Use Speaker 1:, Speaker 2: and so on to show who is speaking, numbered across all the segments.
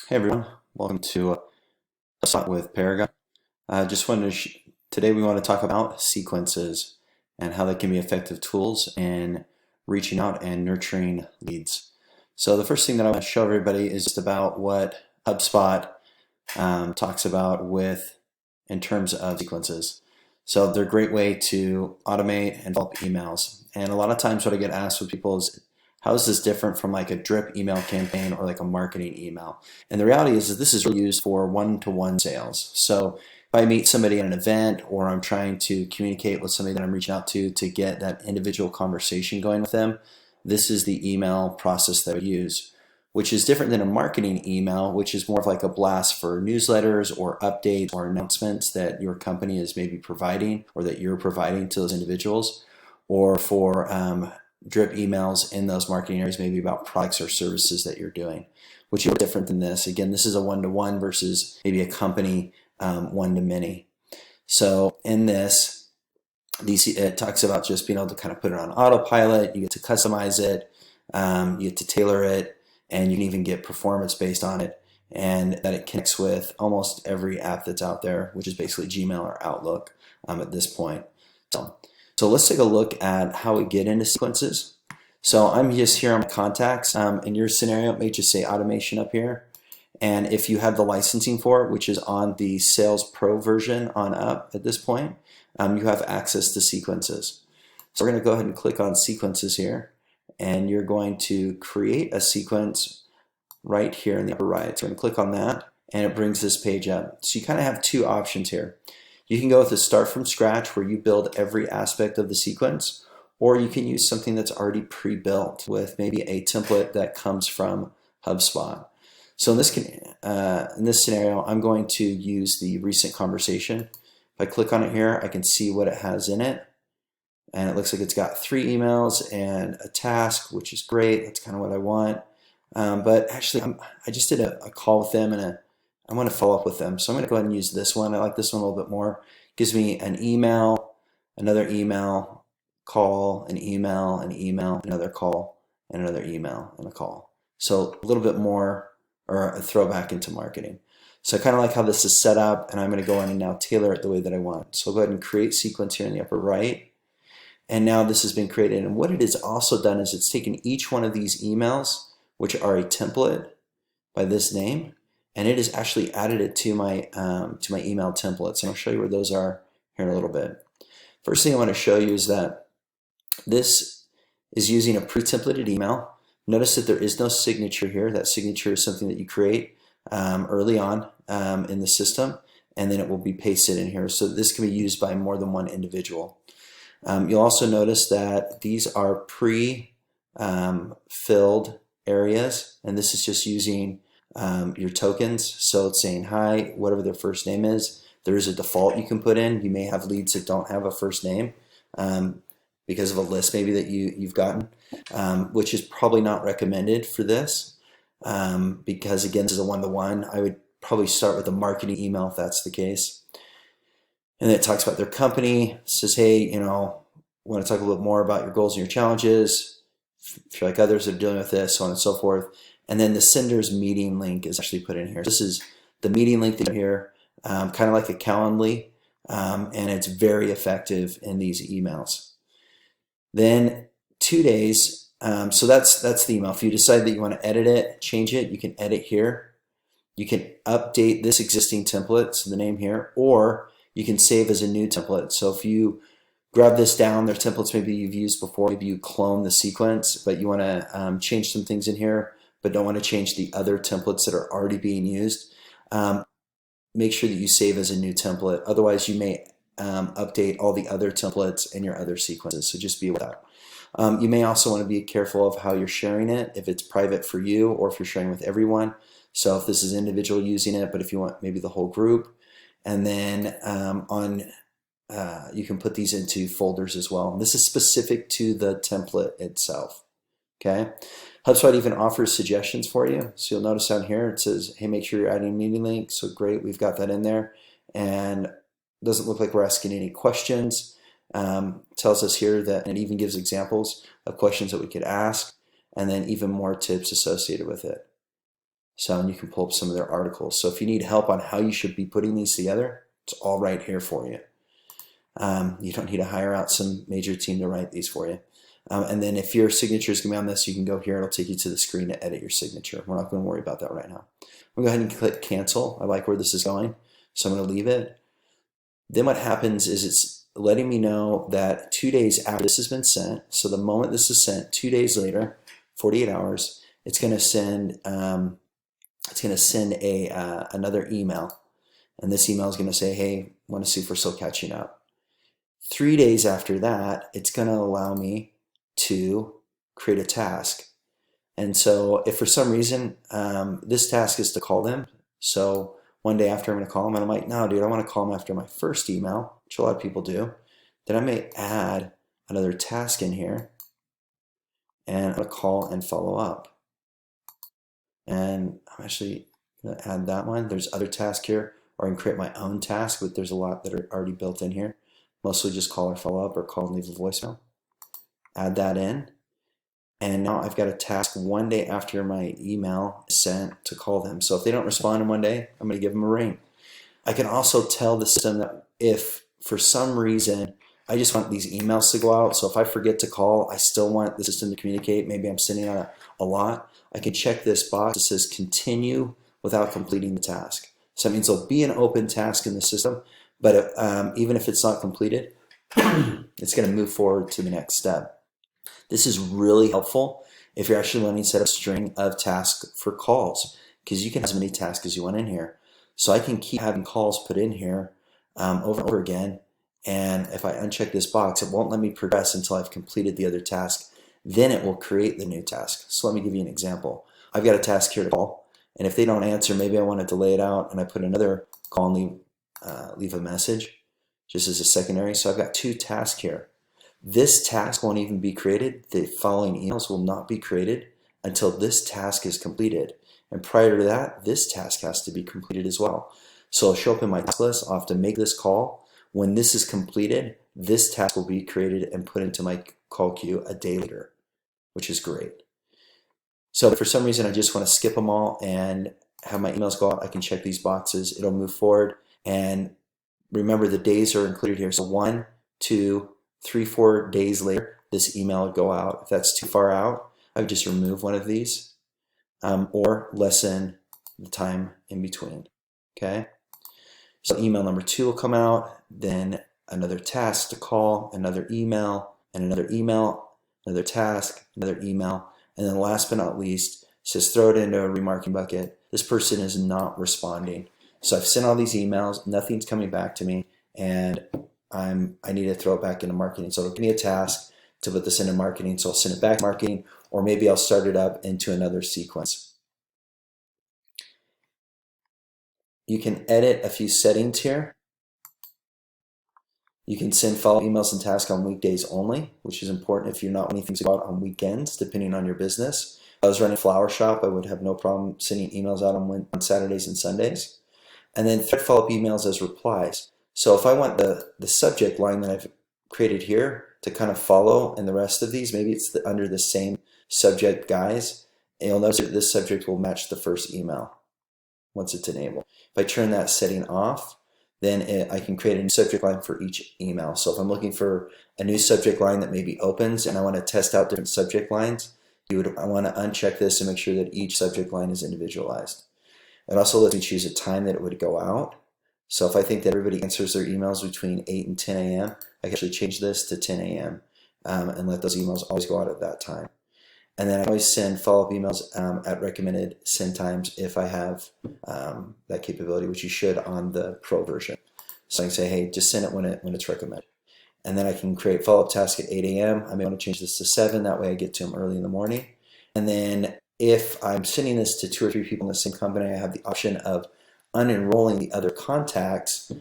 Speaker 1: Hey everyone, welcome to HubSpot with Paragon. Just wanted to today we want to talk about sequences and how they can be effective tools in reaching out and nurturing leads. So the first thing that I want to show everybody is just about what HubSpot talks about in terms of sequences. So they're a great way to automate and develop emails. And a lot of times what I get asked with people is, how is this different from like a drip email campaign or like a marketing email? And the reality is that this is really used for one-to-one sales. So if I meet somebody at an event or I'm trying to communicate with somebody that I'm reaching out to get that individual conversation going with them, this is the email process that I use, which is different than a marketing email, which is more of like a blast for newsletters or updates or announcements that your company is maybe providing or that you're providing to those individuals, or for drip emails in those marketing areas, maybe about products or services that you're doing, which is different than this. Again, this is a one-to-one versus maybe a company one-to-many. So in this, it talks about just being able to kind of put it on autopilot. You get to customize it, you get to tailor it, and you can even get performance based on it, and that it connects with almost every app that's out there, which is basically Gmail or Outlook at this point. So let's take a look at how we get into sequences. So I'm just here on my contacts. In your scenario, it may just say automation up here. And if you have the licensing for it, which is on the Sales Pro version on up at this point, you have access to sequences. So we're going to go ahead and click on sequences here. And you're going to create a sequence right here in the upper right. So we're going to click on that, and it brings this page up. So you kind of have two options here. You can go with a start from scratch where you build every aspect of the sequence, or you can use something that's already pre-built with maybe a template that comes from HubSpot. So in this scenario, I'm going to use the recent conversation. If I click on it here, I can see what it has in it. And it looks like it's got 3 emails and a task, which is great. That's kind of what I want. But actually, I just did a call with them, and I want to follow up with them. So I'm going to go ahead and use this one. I like this one a little bit more. It gives me an email, another email, call, an email, another call, and another email, and a call. So a little bit more, or a throwback into marketing. So I kind of like how this is set up, and I'm going to go in and now tailor it the way that I want. So I'll go ahead and create sequence here in the upper right. And now this has been created. And what it has also done is it's taken each one of these emails, which are a template by this name, and it has actually added it to my email templates. And I'll show you where those are here in a little bit. First thing I want to show you is that this is using a pre-templated email. Notice that there is no signature here. That signature is something that you create early on in the system, and then it will be pasted in here. So this can be used by more than one individual. You'll also notice that these are pre-filled areas, and this is just using your tokens. So it's saying hi, whatever their first name is. There is a default you can put in. You may have leads that don't have a first name because of a list maybe that you've gotten, which is probably not recommended for this because, again, this is a one-to-one. I would probably start with a marketing email if that's the case. And then it talks about their company, says, hey, we want to talk a little bit more about your goals and your challenges. If you're like others that are dealing with this, so on and so forth. And then the sender's meeting link is actually put in here. This is the meeting link that you here, kind of like a Calendly, and it's very effective in these emails. Then 2 days, so that's the email. If you decide that you want to edit it, change it, you can edit here. You can update this existing template, so the name here, or you can save as a new template. So if you grab this down, there are templates maybe you've used before, maybe you clone the sequence, but you want to change some things in here, but don't want to change the other templates that are already being used, make sure that you save as a new template. Otherwise, you may update all the other templates in your other sequences, so just be aware of that. You may also want to be careful of how you're sharing it, if it's private for you or if you're sharing with everyone. So if this is individual using it, but if you want maybe the whole group, and then you can put these into folders as well. And this is specific to the template itself. Okay. HubSpot even offers suggestions for you. So you'll notice down here it says, hey, make sure you're adding a meeting link. So great, we've got that in there. And it doesn't look like we're asking any questions. Tells us here that it even gives examples of questions that we could ask, and then even more tips associated with it. So, and you can pull up some of their articles. So if you need help on how you should be putting these together, it's all right here for you. You don't need to hire out some major team to write these for you. And then if your signature is going to be on this, you can go here. It'll take you to the screen to edit your signature. We're not going to worry about that right now. I'm going to go ahead and click cancel. I like where this is going, so I'm going to leave it. Then what happens is it's letting me know that 2 days after this has been sent, so the moment this is sent, 2 days later, 48 hours, it's going to send another email. And this email is going to say, hey, want to see if we're still catching up. 3 days after that, it's going to allow me to create a task. And so if for some reason this task is to call them, so one day after I'm going to call them, and I'm like, no, dude, I want to call them after my first email, which a lot of people do. Then I may add another task in here, and I'm going to call and follow up. And I'm actually going to add that one. There's other tasks here, or I can create my own task, but there's a lot that are already built in here. Mostly just call or follow up, or call and leave a voicemail. Add that in. And now I've got a task 1 day after my email is sent to call them. So if they don't respond in 1 day, I'm going to give them a ring. I can also tell the system that if for some reason I just want these emails to go out, so if I forget to call, I still want the system to communicate, maybe I'm sending out a lot, I can check this box that says continue without completing the task. So that means there'll be an open task in the system, but even if it's not completed, it's going to move forward to the next step. This is really helpful if you're actually learning to set up a string of tasks for calls, because you can have as many tasks as you want in here. So I can keep having calls put in here over and over again, and if I uncheck this box, it won't let me progress until I've completed the other task. Then it will create the new task. So let me give you an example. I've got a task here to call, and if they don't answer, maybe I want to delay it out, and I put another call and leave a message just as a secondary. So I've got 2 tasks here. This task won't even be created. The following emails will not be created until this task is completed. And prior to that, this task has to be completed as well. So I'll show up in my task list. I'll have to make this call. When this is completed, this task will be created and put into my call queue a day later, which is great. So if for some reason I just want to skip them all and have my emails go out, I can check these boxes. It'll move forward. And remember, the days are included here. So 1, 2, 3, 4 days later, this email would go out. If that's too far out, I would just remove one of these or lessen the time in between. Okay. So email number 2 will come out, then another task to call, another email, and another email, another task, another email, and then last but not least, it says throw it into a remarketing bucket. This person is not responding. So I've sent all these emails, nothing's coming back to me, and I need to throw it back into marketing. So it'll give me a task to put this into marketing. So I'll send it back to marketing, or maybe I'll start it up into another sequence. You can edit a few settings here. You can send follow-up emails and tasks on weekdays only, which is important if you're not wanting things to go out on weekends, depending on your business. If I was running a flower shop, I would have no problem sending emails out on Saturdays and Sundays. And then thread follow-up emails as replies. So if I want the subject line that I've created here to kind of follow in the rest of these, maybe it's under the same subject guys, and you'll notice that this subject will match the first email once it's enabled. If I turn that setting off, then I can create a new subject line for each email. So if I'm looking for a new subject line that maybe opens and I want to test out different subject lines, I want to uncheck this and make sure that each subject line is individualized. It also lets me choose a time that it would go out. So if I think that everybody answers their emails between 8 and 10 a.m., I can actually change this to 10 a.m. And let those emails always go out at that time. And then I always send follow-up emails at recommended send times if I have that capability, which you should on the Pro version. So I can say, hey, just send it when it's recommended. And then I can create follow-up task at 8 a.m. I may want to change this to 7. That way I get to them early in the morning. And then if I'm sending this to 2 or 3 people in the same company, I have the option of unenrolling the other contacts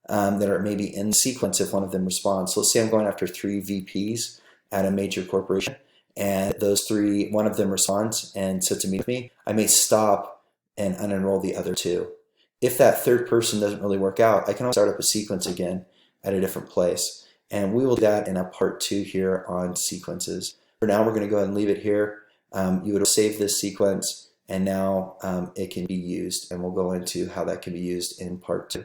Speaker 1: that are maybe in sequence if one of them responds. So let's say I'm going after 3 VPs at a major corporation, and those 3, one of them responds and sets a meeting with me, I may stop and unenroll the other 2. If that third person doesn't really work out, I can always start up a sequence again at a different place. And we will do that in a part 2 here on sequences. For now, we're going to go ahead and leave it here. You would save this sequence, and now it can be used, and we'll go into how that can be used in part 2.